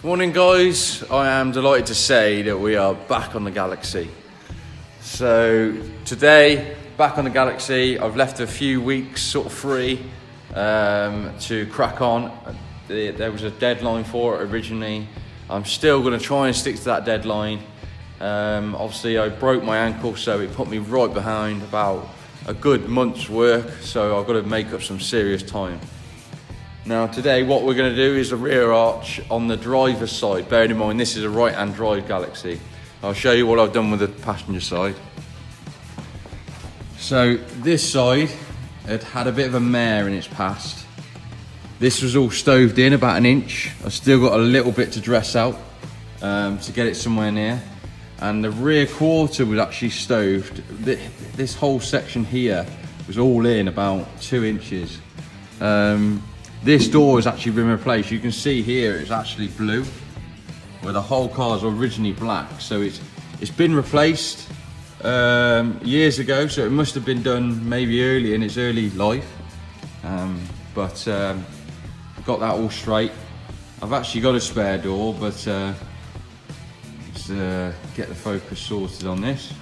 Good morning guys, I am delighted to say that we are back on the Galaxie. So today, back on the Galaxie, I've left a few weeks sort of free to crack on. There was a deadline for it originally. I'm still going to try and stick to that deadline. Obviously I broke my ankle, so it put me right behind about a good month's work, so I've got to make up some serious time. Now today what we're going to do is a rear arch on the driver's side. Bearing in mind this is a right-hand drive Galaxie. I'll show you what I've done with the passenger side. So this side had a bit of a mare in its past. This was all stoved in about an inch. I've still got a little bit to dress out to get it somewhere near. And the rear quarter was actually stoved. This whole section here was all in about 2 inches. This door has actually been replaced. You can see here it's actually blue, where the whole car is originally black. So it's been replaced years ago, so it must have been done maybe early in its early life. But I've got that all straight. I've actually got a spare door, but let's get the focus sorted on this.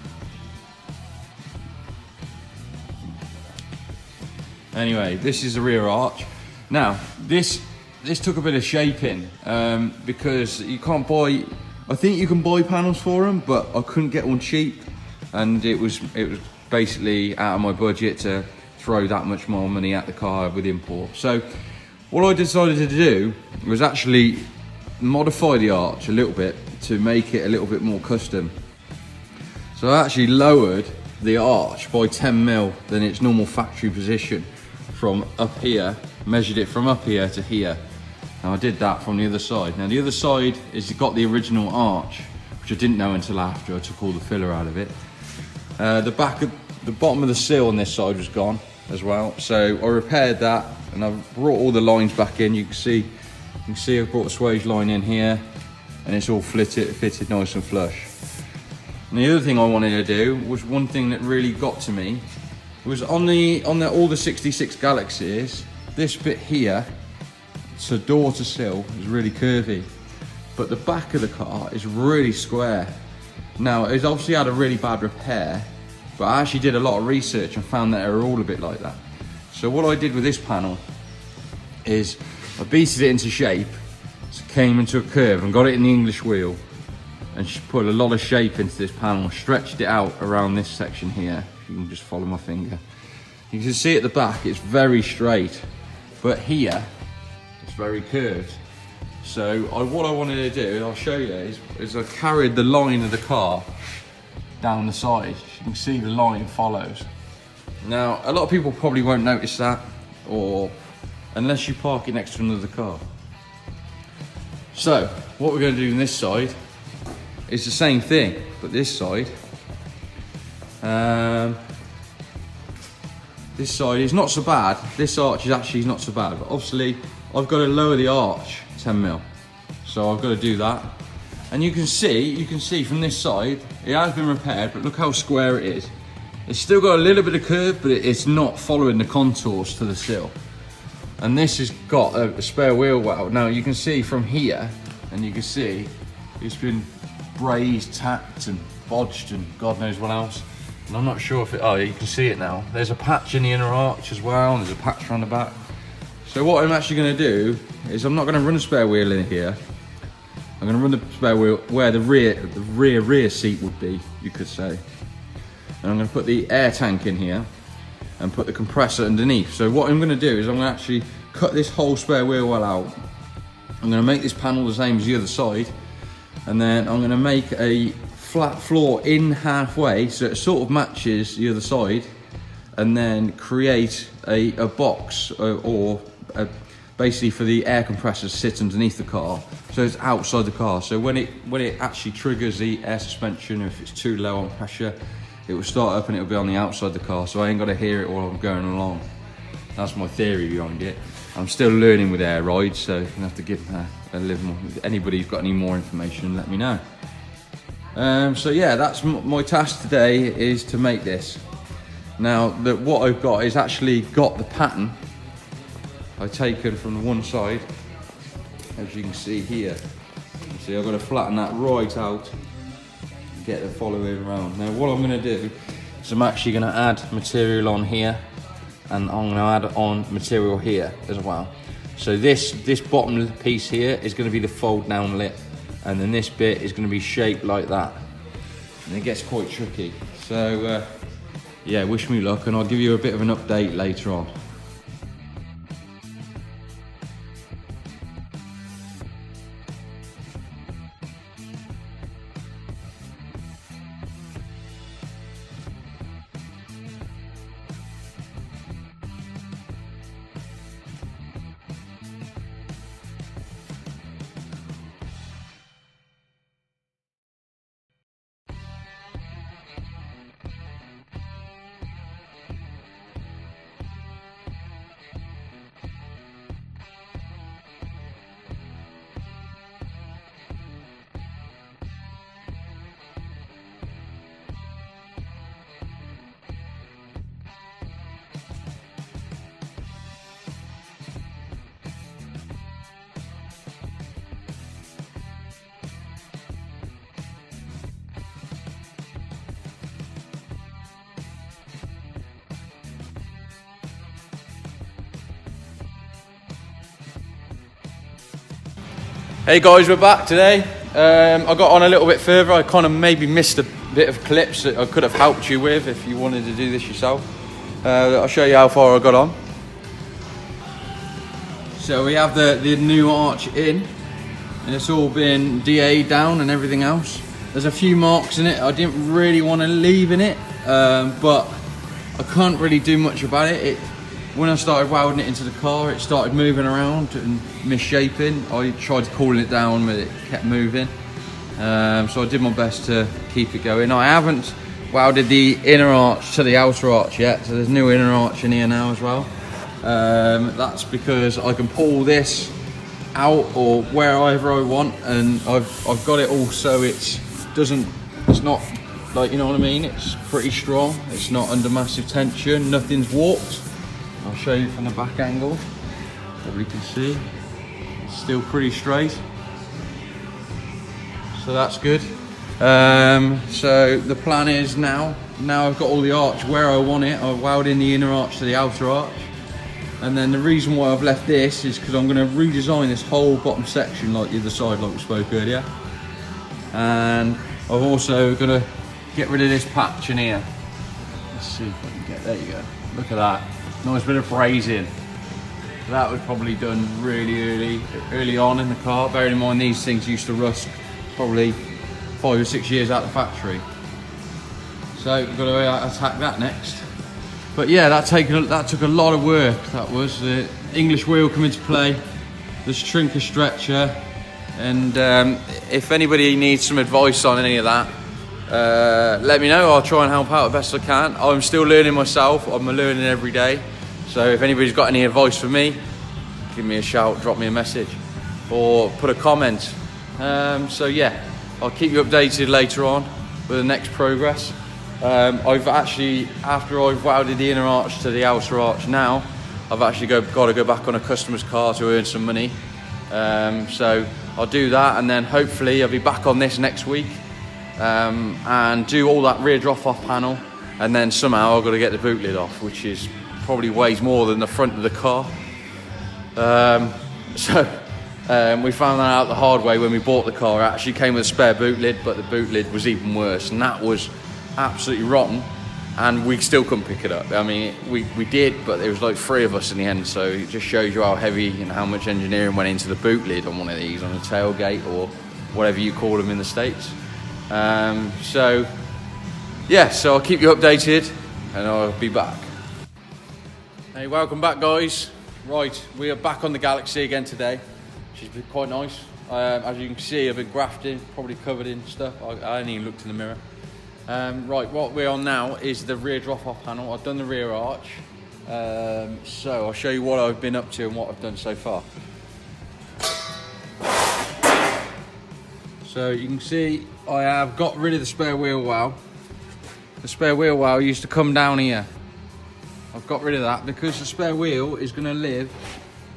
Anyway, this is the rear arch. Now, this took a bit of shaping because you can't buy, I think you can buy panels for them, but I couldn't get one cheap, and it was basically out of my budget to throw that much more money at the car with import. So what I decided to do was actually modify the arch a little bit to make it a little bit more custom. So I actually lowered the arch by 10mm than its normal factory position from up here, measured it from up here to here. Now I did that from the other side. Now the other side is got the original arch, which I didn't know until after I took all the filler out of it. The bottom of the sill on this side was gone as well, so I repaired that and I've brought all the lines back in. You can see I've brought a swage line in here, and it's all fitted nice and flush. And the other thing I wanted to do was one thing that really got to me was on all the 66 Galaxies, this bit here, so door to sill, is really curvy, but the back of the car is really square. Now it's obviously had a really bad repair, but I actually did a lot of research and found that they were all a bit like that. So what I did with this panel is I beated it into shape, so it came into a curve and got it in the English wheel, and put a lot of shape into this panel, stretched it out around this section here. You can just follow my finger. You can see at the back it's very straight, but here it's very curved. So what I wanted to do, and I'll show you, is I carried the line of the car down the side. You can see the line follows. Now a lot of people probably won't notice that, or unless you park it next to another car. So what we're going to do on this side is the same thing, but this side. This side is not so bad. This arch is actually not so bad, but obviously I've got to lower the arch 10mm, so I've got to do that. And you can see from this side it has been repaired, but look how square it is. It's still got a little bit of curve, but it's not following the contours to the sill. And this has got a spare wheel well. Now you can see from here, and you can see it's been brazed, tacked and bodged and God knows what else. And I'm not sure if it, oh you can see it now. There's a patch in the inner arch as well, and there's a patch around the back. So what I'm actually going to do is I'm not going to run a spare wheel in here. I'm going to run the spare wheel where the rear seat would be, you could say. And I'm going to put the air tank in here and put the compressor underneath. So what I'm going to do is I'm going to actually cut this whole spare wheel well out. I'm going to make this panel the same as the other side, and then I'm going to make a flat floor in halfway so it sort of matches the other side, and then create a box basically for the air compressor to sit underneath the car, so it's outside the car. So when it actually triggers the air suspension, if it's too low on pressure, it will start up and it will be on the outside of the car, so I ain't got to hear it while I'm going along. That's my theory behind it. I'm still learning with air rides, so I'm gonna have to give a little more. If anybody's got any more information, let me know. So yeah, that's my task today, is to make this. Now, what I've got is actually got the pattern I've taken from the one side, as you can see here. See, I've got to flatten that right out and get the following around. Now what I'm going to do is I'm actually going to add material on here, and I'm going to add on material here as well. So this bottom piece here is going to be the fold down lip, and then this bit is going to be shaped like that. And it gets quite tricky. So yeah, wish me luck, and I'll give you a bit of an update later on. Hey guys, we're back today. I got on a little bit further. I kind of maybe missed a bit of clips that I could have helped you with if you wanted to do this yourself. I'll show you how far I got on. So we have the new arch in, and it's all been DA'd down and everything else. There's a few marks in it I didn't really want to leave in it, but I can't really do much about it. When I started welding it into the car, it started moving around and misshapen. I tried cooling it down, but it kept moving. So I did my best to keep it going. I haven't welded the inner arch to the outer arch yet, so there's new inner arch in here now as well. That's because I can pull this out or wherever I want, and I've got it all so it's not like, you know what I mean, it's pretty strong, it's not under massive tension, nothing's warped. I'll show you from the back angle, probably can see, it's still pretty straight, so that's good. So the plan is now I've got all the arch where I want it, I've welded in the inner arch to the outer arch, and then the reason why I've left this is because I'm going to redesign this whole bottom section like the other side, like we spoke earlier, and I'm also going to get rid of this patch in here. Let's see if I can get, there you go, look at that. Nice bit of brazing. That was probably done really early on in the car. Bearing in mind these things used to rust probably 5 or 6 years out of the factory. So we've got to attack that next. But yeah, that took a lot of work. That was the English wheel come into play, the Strinker stretcher, and if anybody needs some advice on any of that, let me know. I'll try and help out the best I can. I'm still learning myself. I'm learning every day. So if anybody's got any advice for me, give me a shout, drop me a message, or put a comment. So yeah, I'll keep you updated later on with the next progress. I've actually, after I've welded the inner arch to the outer arch now, I've actually got to go back on a customer's car to earn some money. So I'll do that, and then hopefully I'll be back on this next week. And do all that rear drop-off panel, and then somehow I've got to get the boot lid off, which is probably weighs more than the front of the car. We found that out the hard way when we bought the car. It actually came with a spare boot lid, but the boot lid was even worse, and that was absolutely rotten, and we still couldn't pick it up. I mean, we did, but there was like 3 of us in the end, so it just shows you how heavy and how much engineering went into the boot lid on one of these, on a tailgate or whatever you call them in the States. So I'll keep you updated, and I'll be back. Hey, welcome back guys. Right, we are back on the Galaxie again today, which has been quite nice. As you can see, I've been grafting, probably covered in stuff. I ain't even looked in the mirror. Right, what we're on now is the rear drop-off panel. I've done the rear arch, so I'll show you what I've been up to and what I've done so far. So you can see I have got rid of the spare wheel well. The spare wheel well used to come down here. I've got rid of that because the spare wheel is going to live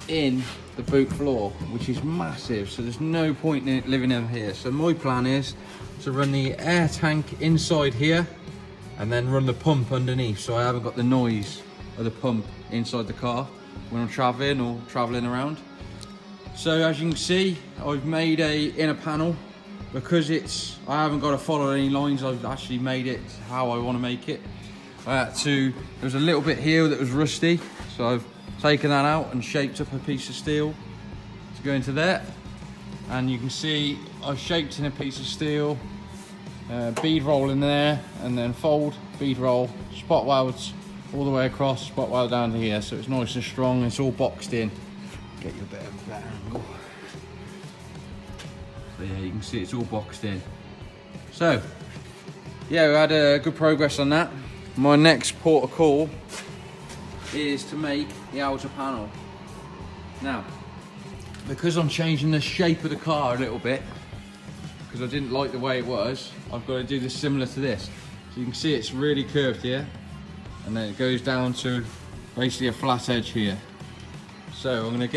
in the boot floor, which is massive, so there's no point in it living in here. So my plan is to run the air tank inside here and then run the pump underneath, so I haven't got the noise of the pump inside the car when I'm traveling or traveling around. So as you can see, I've made a inner panel. Because I haven't got to follow any lines, I've actually made it how I want to make it. There was a little bit here that was rusty, so I've taken that out and shaped up a piece of steel to go into there. And you can see I've shaped in a piece of steel, bead roll in there, and then fold, bead roll, spot welds all the way across, spot weld down to here, so it's nice and strong. It's all boxed in. Get you a bit of a better angle. So yeah, you can see it's all boxed in. So yeah, we had a good progress on that. My next port of call is to make the outer panel. Now, because I'm changing the shape of the car a little bit, because I didn't like the way it was, I've got to do this similar to this. So you can see it's really curved here, and then it goes down to basically a flat edge here. So I'm going to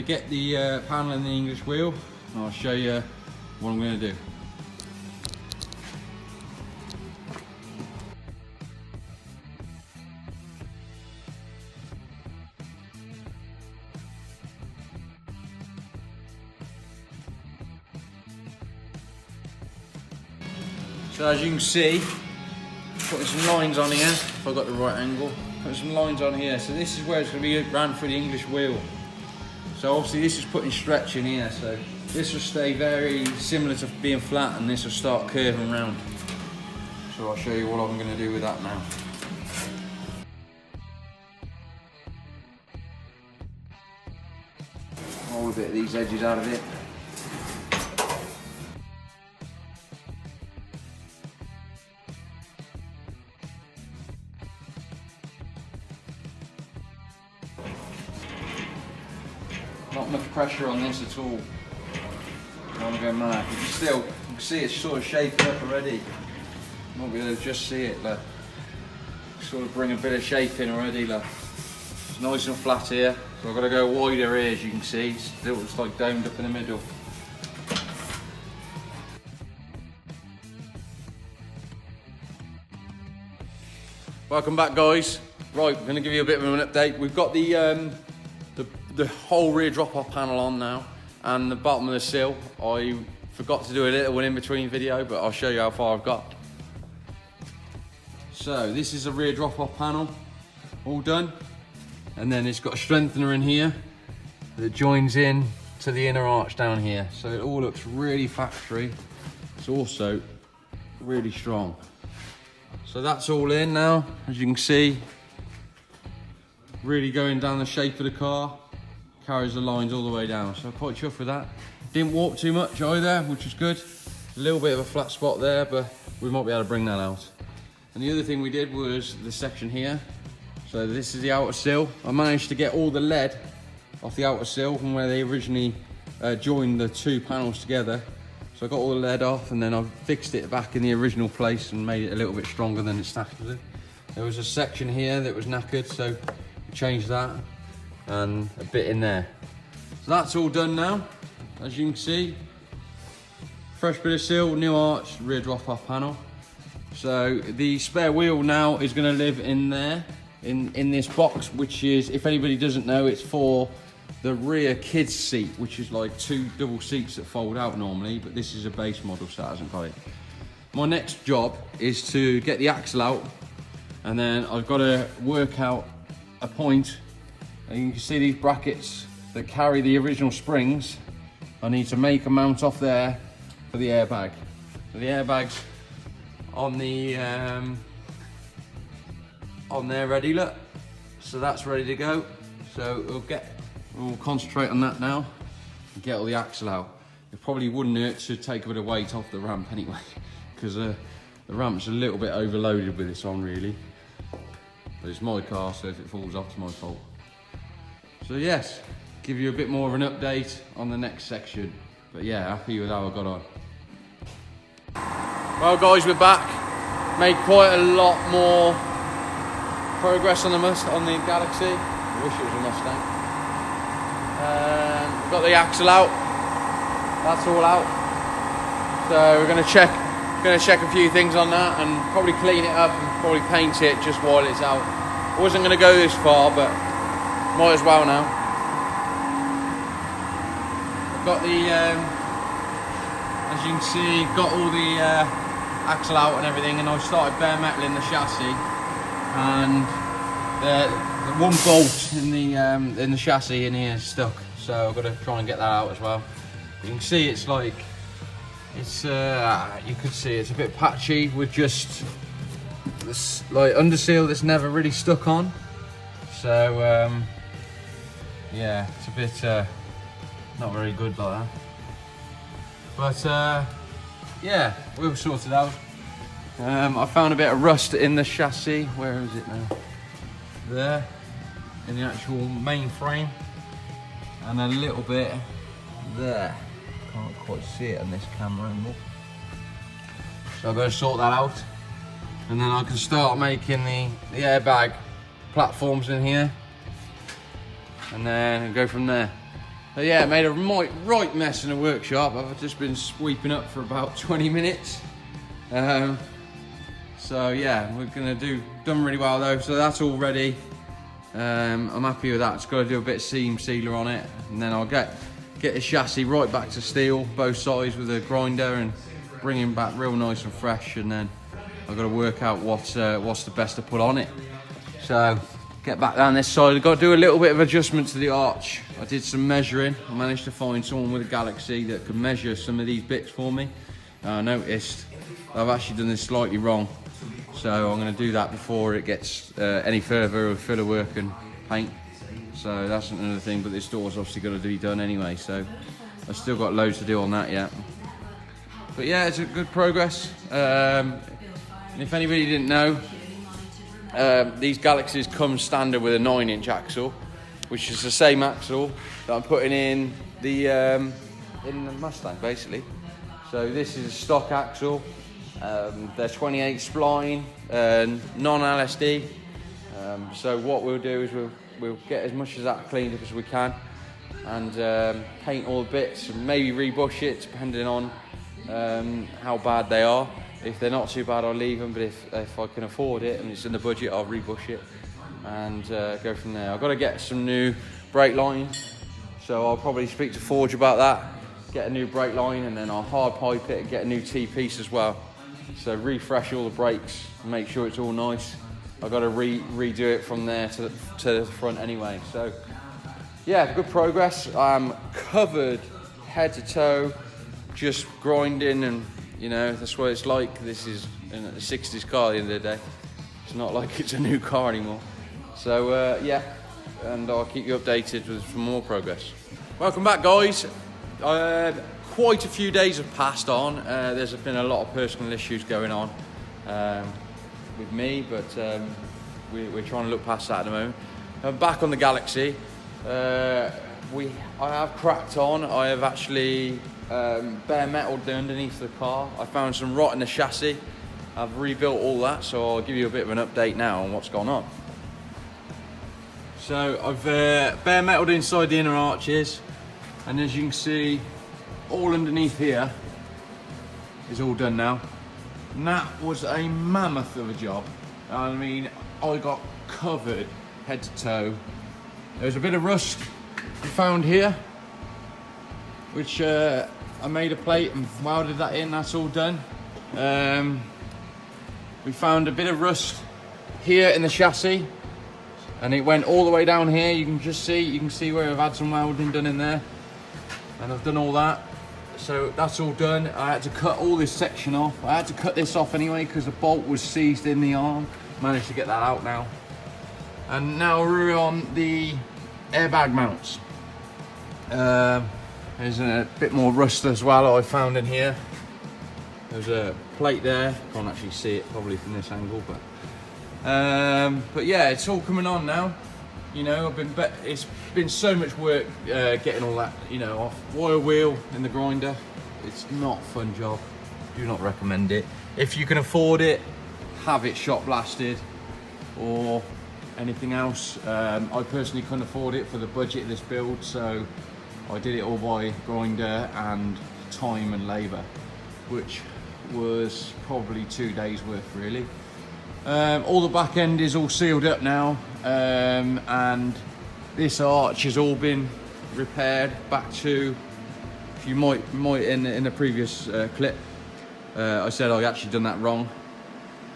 get the panel in the English wheel, and I'll show you what I'm going to do. So as you can see, putting some lines on here, if I got the right angle, putting some lines on here. So this is where it's going to be ran through the English wheel. So obviously this is putting stretch in here, so this will stay very similar to being flat, and this will start curving round. So I'll show you what I'm going to do with that now. Roll a bit of these edges out of it. Not much pressure on this at all. I want to go mad. You can see it's sort of shaping up already. You might be able to just see it, look. Sort of bring a bit of shape in already, look. It's nice and flat here, so I've got to go wider here, as you can see. Still looks like domed up in the middle. Welcome back, guys. Right, I'm going to give you a bit of an update. We've got the whole rear drop-off panel on now, and the bottom of the sill. I forgot to do a little one in between video, but I'll show you how far I've got. So this is a rear drop-off panel, all done, and then it's got a strengthener in here that joins in to the inner arch down here, so it all looks really factory. It's also really strong. So that's all in now, as you can see, really going down the shape of the car. Carries the lines all the way down, so I'm quite chuffed with that. Didn't warp too much either, which was good. A little bit of a flat spot there, but we might be able to bring that out. And the other thing we did was the section here. So this is the outer sill. I managed to get all the lead off the outer sill from where they originally joined the two panels together. So I got all the lead off, and then I fixed it back in the original place and made it a little bit stronger than it's naturally. There was a section here that was knackered, so we changed that. And a bit in there. So that's all done now, as you can see. Fresh bit of sill, new arch, rear drop-off panel. So the spare wheel now is going to live in there, in this box, which is, if anybody doesn't know, it's for the rear kids seat, which is like two double seats that fold out normally, but this is a base model, so that hasn't got it. My next job is to get the axle out, and then I've got to work out a point. And you can see these brackets that carry the original springs. I need to make a mount off there for the airbag. So the airbag's on there ready, look. So that's ready to go. So we'll concentrate on that now and get all the axle out. It probably wouldn't hurt to take a bit of weight off the ramp anyway, because the ramp's a little bit overloaded with this on really. But it's my car, so if it falls off, it's my fault. So yes, give you a bit more of an update on the next section. But yeah, happy with how I got on. Well guys, we're back. Made quite a lot more progress on the Galaxie. I wish it was a Mustang. We've got the axle out. That's all out. So we're going to check a few things on that and probably clean it up and probably paint it just while it's out. I wasn't going to go this far, but might as well now. I've got the, as you can see, got all the axle out and everything, and I started bare metaling the chassis, and the one bolt in the chassis in here is stuck, so I've got to try and get that out as well. You can see it's like, you could see it's a bit patchy with just this like underseal that's never really stuck on. So yeah, it's a bit not very good like that. But yeah, we'll sort it out. I found a bit of rust in the chassis. Where is it now? There, in the actual main frame, and a little bit there. Can't quite see it on this camera anymore. So I've got to sort that out, and then I can start making the airbag platforms in here, and then go from there. But yeah, I made a right mess in the workshop. I've just been sweeping up for about 20 minutes. So yeah, we're gonna done really well though. So that's all ready. I'm happy with that. Just got to do a bit of seam sealer on it, and then I'll get the chassis right back to steel, both sides with a grinder, and bring him back real nice and fresh. And then I've got to work out what's the best to put on it. So get back down this side. I've got to do a little bit of adjustment to the arch. I did some measuring. I managed to find someone with a Galaxie that could measure some of these bits for me. I noticed I've actually done this slightly wrong, so I'm going to do that before it gets any further with filler work and paint. So that's another thing, but this door's obviously got to be done anyway, so I've still got loads to do on that yet. But yeah, it's a good progress. And if anybody didn't know, these Galaxies come standard with a 9-inch axle, which is the same axle that I'm putting in the Mustang basically. So this is a stock axle. They're 28 spline, non-LSD. So what we'll do is we'll get as much of that cleaned up as we can, and paint all the bits, and maybe rebush it depending on how bad they are. If they're not too bad, I'll leave them, but if I can afford it and it's in the budget, I'll rebush it and go from there. I've got to get some new brake lines, so I'll probably speak to Forge about that, get a new brake line, and then I'll hard pipe it and get a new T-piece as well. So refresh all the brakes and make sure it's all nice. I've got to redo it from there to the front anyway. So yeah, good progress. I'm covered head to toe, just grinding, and you know, that's what it's like. This is a 60s car at the end of the day. It's not like it's a new car anymore. So yeah, and I'll keep you updated with some more progress. Welcome back, guys. Quite a few days have passed on. There's been a lot of personal issues going on with me, but we're trying to look past that at the moment. I'm back on the Galaxie. I have cracked on. I have actually bare metaled the underneath the car. I found some rot in the chassis. I've rebuilt all that, so I'll give you a bit of an update now on what's gone on. So I've bare metaled inside the inner arches, and as you can see, all underneath here is all done now. And that was a mammoth of a job. I mean, I got covered head to toe. There's a bit of rust we found here, which I made a plate and welded that in. That's all done. We found a bit of rust here in the chassis, and it went all the way down here. You can see where I've had some welding done in there, and I've done all that. So that's all done. I had to cut all this section off. I had to cut this off anyway because the bolt was seized in the arm. Managed to get that out now. And now we're on the airbag mounts. There's a bit more rust as well I found in here. There's a plate there. Can't actually see it probably from this angle, but yeah, it's all coming on now. You know, it's been so much work getting all that, you know, off. Wire wheel in the grinder. It's not a fun job. Do not recommend it. If you can afford it, have it shot blasted, or anything else. I personally couldn't afford it for the budget of this build, so I did it all by grinder and time and labour, which was probably 2 days worth really. All the back end is all sealed up now, and this arch has all been repaired back to, if you might in the previous clip, I said I actually done that wrong.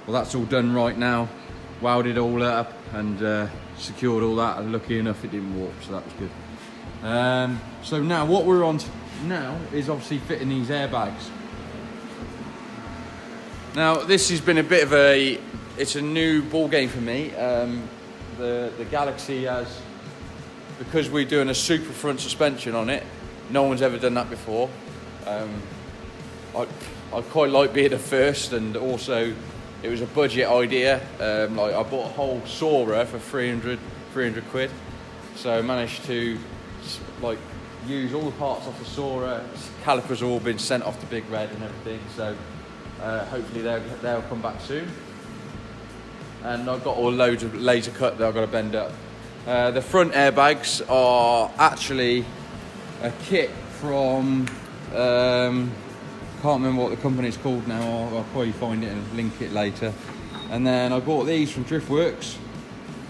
Well, that's all done right now, welded all up and secured all that, and lucky enough it didn't warp, so that was good. So now what we're on to now is obviously fitting these airbags. Now this has been a bit of it's a new ball game for me. The Galaxie has, because we're doing a super front suspension on it, no one's ever done that before. I quite like being the first, and also it was a budget idea. Like I bought a whole Sora for 300 quid, so I managed to like use all the parts off the Sora. Calipers have all been sent off to Big Red and everything, so hopefully they'll come back soon. And I've got all loads of laser cut that I've got to bend up. The front airbags are actually a kit from can't remember what the company's called now. I'll probably find it and link it later. And then I bought these from Driftworks,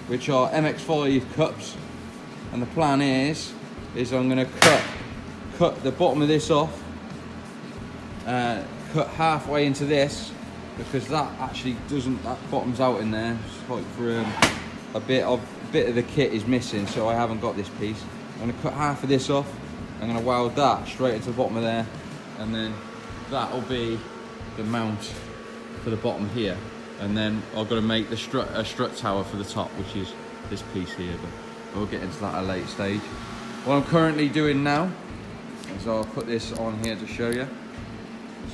which are MX5 cups. And the plan is I'm going to cut the bottom of this off, cut halfway into this, because that actually doesn't, that bottom's out in there. It's like for a bit of the kit is missing, so I haven't got this piece. I'm going to cut half of this off. I'm going to weld that straight into the bottom of there, and then that'll be the mount for the bottom here. And then I've got to make the strut tower for the top, which is this piece here, but we'll get into that at a later stage. What I'm currently doing now is I'll put this on here to show you.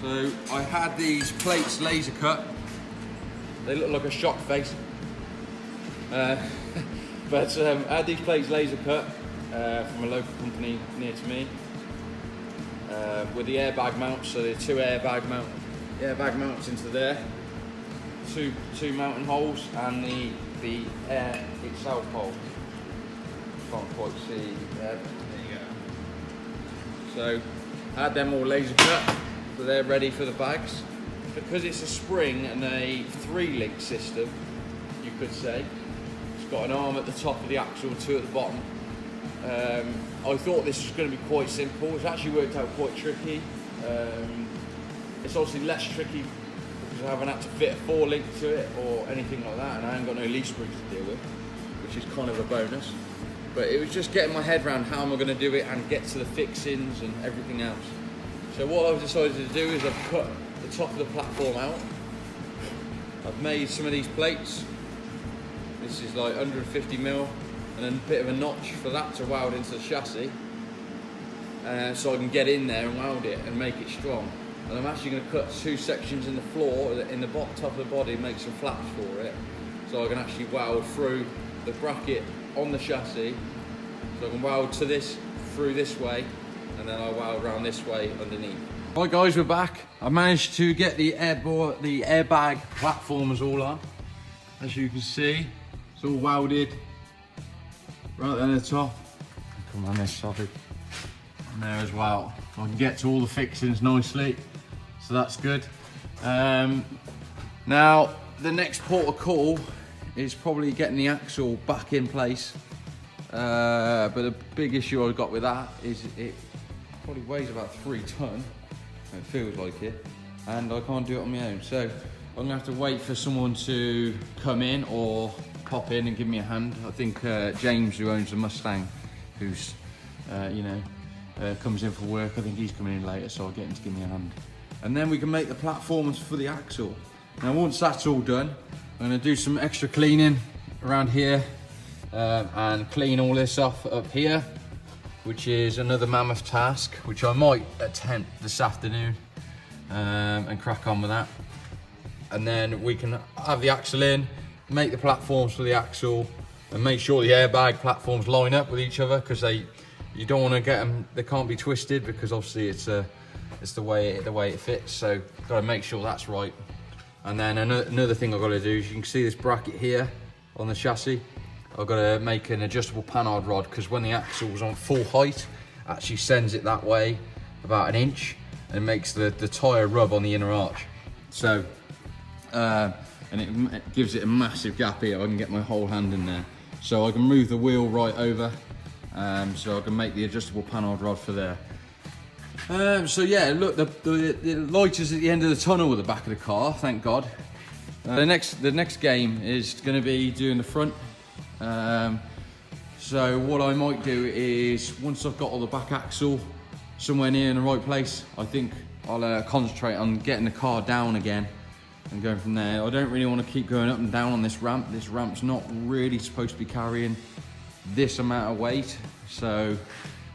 So I had these plates laser cut. They look like a shock face. But I had these plates laser cut from a local company near to me, with the airbag mounts. So the two airbag mounts into there, two mounting holes, and the air itself hole. Can't quite see there. There you go. So I had them all laser cut, so they're ready for the bags. Because it's a spring and a 3-link system, you could say. It's got an arm at the top of the axle and 2 at the bottom. I thought this was going to be quite simple. It's actually worked out quite tricky. It's obviously less tricky because I haven't had to fit a 4-link to it or anything like that, and I haven't got no leaf springs to deal with, which is kind of a bonus. But it was just getting my head around how am I going to do it and get to the fixings and everything else. So what I've decided to do is I've cut the top of the platform out. I've made some of these plates. This is like 150mm, and then a bit of a notch for that to weld into the chassis, so I can get in there and weld it and make it strong. And I'm actually going to cut 2 sections in the floor, in the top of the body, make some flaps for it, so I can actually weld through the bracket on the chassis, so I can weld to this through this way, and then I weld around this way underneath. Right guys, we're back. I managed to get the airbag platforms all on. As you can see, it's all welded right there at the top. Come on this side. And there as well. I can get to all the fixings nicely, so that's good. Now, the next port of call is probably getting the axle back in place. But the big issue I've got with that is it probably weighs about 3 ton. It feels like it, and I can't do it on my own. So I'm gonna have to wait for someone to come in or pop in and give me a hand. I think James, who owns the Mustang, who's comes in for work, I think he's coming in later, so I'll get him to give me a hand. And then we can make the platforms for the axle. Now once that's all done, I'm gonna do some extra cleaning around here and clean all this off up here, which is another mammoth task, which I might attempt this afternoon and crack on with that. And then we can have the axle in, make the platforms for the axle, and make sure the airbag platforms line up with each other, because you don't want to get them, they can't be twisted, because obviously it's the way it fits. So got to make sure that's right. And then another thing I've got to do is, you can see this bracket here on the chassis. I've got to make an adjustable Panhard rod, because when the axle's on full height, it actually sends it that way about an inch and makes the tyre rub on the inner arch. So, and it gives it a massive gap here. I can get my whole hand in there. So I can move the wheel right over, so I can make the adjustable Panhard rod for there. So yeah, look, the light is at the end of the tunnel at the back of the car, thank God. The next game is going to be doing the front. So what I might do is, once I've got all the back axle somewhere near in the right place, I think I'll concentrate on getting the car down again and going from there. I don't really want to keep going up and down on this ramp. This ramp's not really supposed to be carrying this amount of weight, so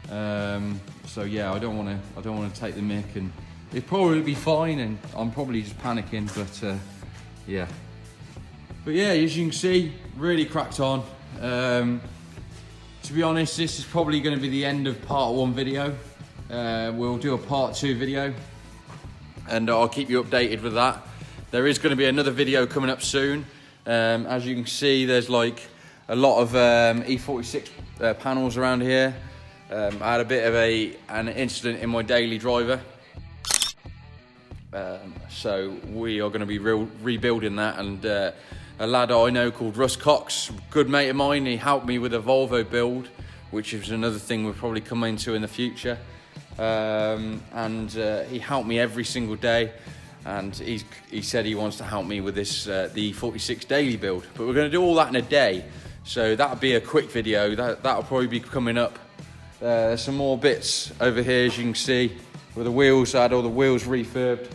yeah, I don't want to take the mick, and it'd probably be fine, and I'm probably just panicking, but yeah. But yeah, as you can see, really cracked on. To be honest, this is probably going to be the end of part 1 video. We'll do a part 2 video, and I'll keep you updated with that. There is going to be another video coming up soon. As you can see, there's like a lot of E46 panels around here. I had a bit of an incident in my daily driver. So we are going to be rebuilding that, and a lad I know called Russ Cox, good mate of mine, he helped me with a Volvo build, which is another thing we'll probably come into in the future. He helped me every single day, and he said he wants to help me with this the E46 daily build, but we're going to do all that in a day, so that'll be a quick video. That'll probably be coming up. There's some more bits over here, as you can see, with the wheels. I had all the wheels refurbed,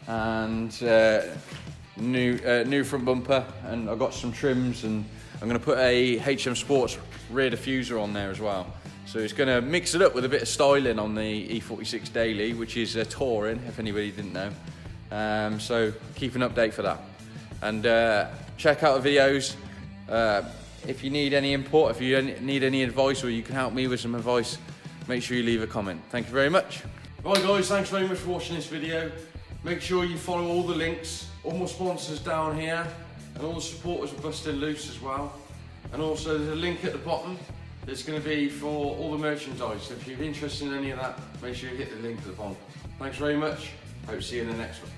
and new front bumper, and I got some trims, and I'm going to put a HM Sports rear diffuser on there as well. So it's going to mix it up with a bit of styling on the E46 daily, which is touring, if anybody didn't know. So keep an update for that, and check out the videos. If you need any input, if you need any advice, or you can help me with some advice, make sure you leave a comment. Thank you very much. Right guys, thanks very much for watching this video. Make sure you follow all the links, all my sponsors down here, and all the supporters of Busting Loose as well. And also there's a link at the bottom that's going to be for all the merchandise. So if you're interested in any of that, make sure you hit the link at the bottom. Thanks very much. Hope to see you in the next one.